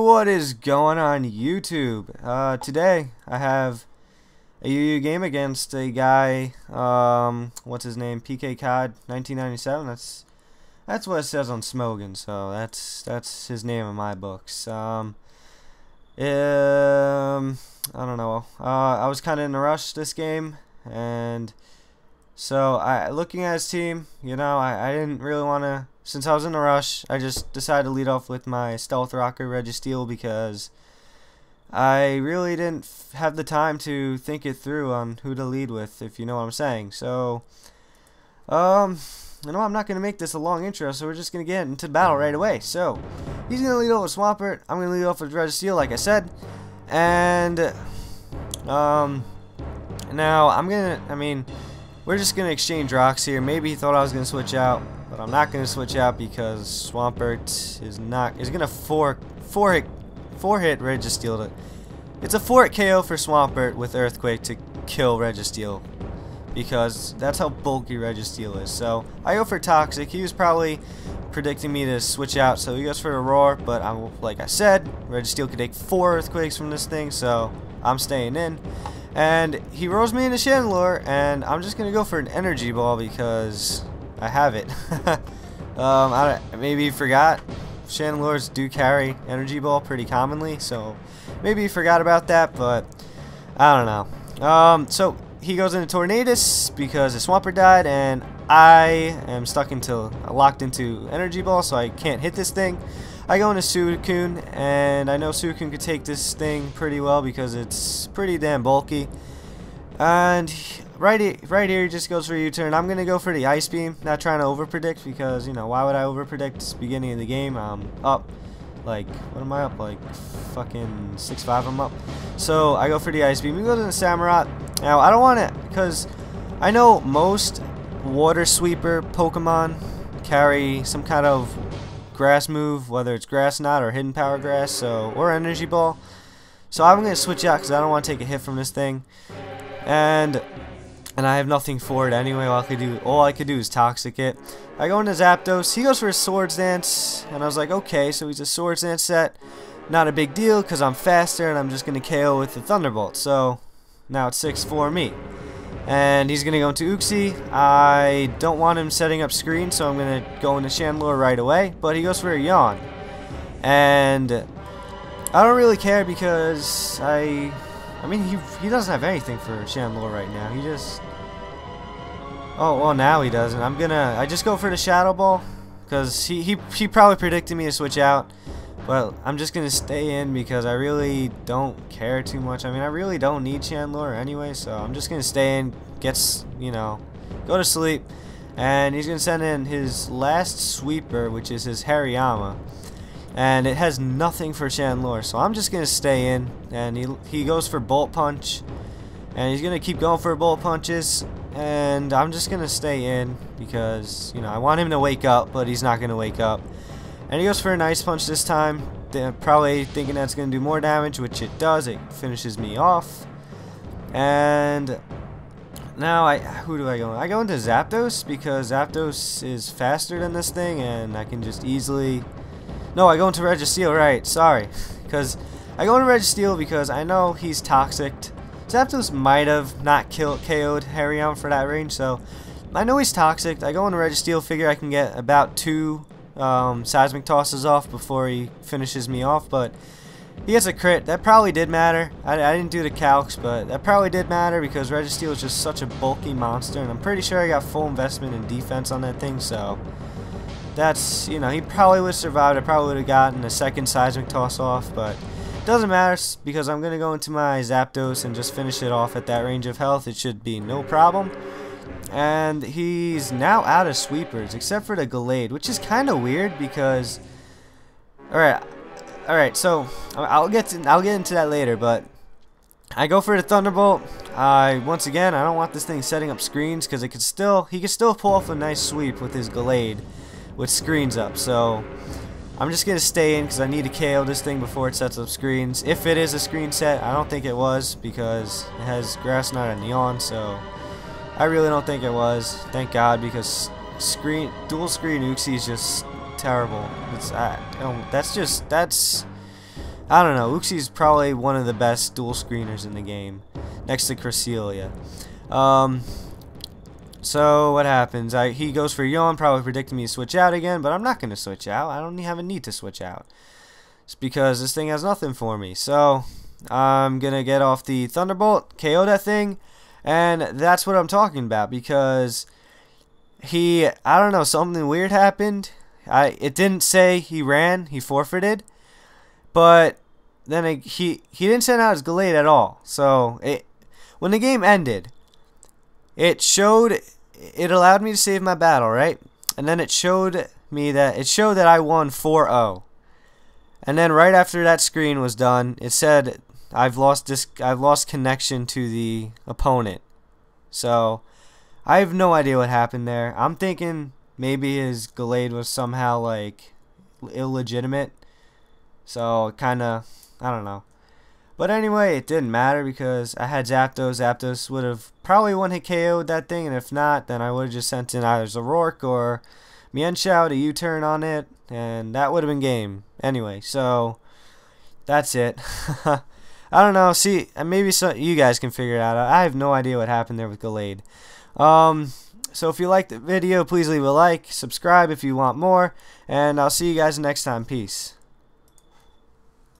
What is going on YouTube? Today I have a UU game against a guy, what's his name, Pkcod1997. That's what it says on Smogon, so that's his name in my books. I don't know. I was kind of in a rush this game, and so looking at his team, I didn't really want to. Since I was in a rush, I just decided to lead off with my Stealth Rocker Registeel because I really didn't have the time to think it through on who to lead with, if you know what I'm saying. So, I'm not going to make this a long intro, so we're just going to get into battle right away. So, he's going to lead off with Swampert, I'm going to lead off with Registeel, like I said. And, now, we're just going to exchange rocks here. Maybe he thought I was going to switch out, but I'm not going to switch out because Swampert is going to four hit Registeel. It's a 4-hit KO for Swampert with Earthquake to kill Registeel, because that's how bulky Registeel is. So I go for Toxic. He was probably predicting me to switch out, so he goes for a Roar, but like I said, Registeel could take 4 Earthquakes from this thing, so I'm staying in. And he rolls me into Chandelure, and I'm just going to go for an Energy Ball because I have it. Maybe you forgot. Chandelures do carry Energy Ball pretty commonly, so maybe you forgot about that, but I don't know. So he goes into Tornadus because his Swampert died, and I am locked into Energy Ball, so I can't hit this thing. I go into Suicune, and I know Suicune could take this thing pretty well because it's pretty damn bulky. And right here, he just goes for a U-turn. I'm gonna go for the Ice Beam, not trying to overpredict because why would I overpredict? It's the beginning of the game. I'm up, like, what am I up? Like fucking 6-5. I'm up. So I go for the Ice Beam. He goes into Samurott. Now I don't want it because I know most Water Sweeper Pokemon carry some kind of grass move, whether it's Grass Knot or Hidden Power Grass, or Energy Ball. So I'm gonna switch out because I don't want to take a hit from this thing, and I have nothing for it anyway. All I could do is Toxic it. I go into Zapdos. He goes for a Swords Dance, and I was like, okay, so he's a Swords Dance set. Not a big deal because I'm faster, and I'm just gonna KO with the Thunderbolt. So now it's 6-4 me. And he's going to go into Uxie. I don't want him setting up screen, so I'm going to go into Chandelure right away. But he goes for a Yawn. And I don't really care because he doesn't have anything for Chandelure right now. He just... Oh, well, now he doesn't. I just go for the Shadow Ball because he probably predicted me to switch out. But I'm just going to stay in because I really don't care too much. I really don't need Chandelure anyway, so I'm just going to stay in, go to sleep. And he's going to send in his last sweeper, which is his Hariyama. And it has nothing for Chandelure, so I'm just going to stay in. And he goes for Bolt Punch. And he's going to keep going for Bolt Punches. And I'm just going to stay in because, I want him to wake up, but he's not going to wake up. And he goes for an Ice Punch this time, probably thinking that's going to do more damage, which it does. It finishes me off. And now who do I go? I go into Zapdos because Zapdos is faster than this thing, and I can just easily... No, I go into Registeel, right, sorry. Because I go into Registeel because I know he's Toxic. Zapdos might have not KO'd Hariyama for that range, so I know he's Toxic. I go into Registeel, figure I can get about 2 Seismic Tosses off before he finishes me off, but he gets a crit. That probably did matter. I didn't do the calcs, but that probably did matter because Registeel is just such a bulky monster, and I'm pretty sure I got full investment in defense on that thing, so that's, he probably would have survived. I probably would have gotten a second Seismic Toss off, but it doesn't matter because I'm going to go into my Zapdos and just finish it off at that range of health. It should be no problem. And he's now out of sweepers except for the Gallade, which is kind of weird because all right, so I'll get into that later, but I go for the Thunderbolt. Once again, I don't want this thing setting up screens because he could still pull off a nice sweep with his Gallade with screens up. So I'm just going to stay in because I need to KO this thing before it sets up screens. If it is a screen set, I don't think it was because it has Grass Knot and Neon, so I really don't think it was. Thank God, because dual screen Uxie is just terrible. It's that's I don't know. Uxi's probably one of the best dual screeners in the game, next to Cresselia. So what happens? He goes for yawn, probably predicting me to switch out again, but I'm not going to switch out. I don't have a need to switch out. It's because this thing has nothing for me. So I'm going to get off the Thunderbolt, KO that thing, and that's what I'm talking about, because I don't know, something weird happened. It didn't say he ran, he forfeited, but then he didn't send out his Gallade at all. So when the game ended, it allowed me to save my battle, right? And then it showed that I won 4-0. And then right after that screen was done, it said I've lost connection to the opponent. So I have no idea what happened there. I'm thinking maybe his Gallade was somehow like illegitimate. So kinda, I don't know. But anyway, it didn't matter because I had Zapdos. Zapdos would have probably one-hit KO'd that thing, and if not, then I would have just sent in either Zoroark or Mienshao to U-turn on it, and that would have been game. Anyway, so that's it. I don't know. See, maybe you guys can figure it out. I have no idea what happened there with Gallade. So if you liked the video, please leave a like, subscribe if you want more, and I'll see you guys next time. Peace.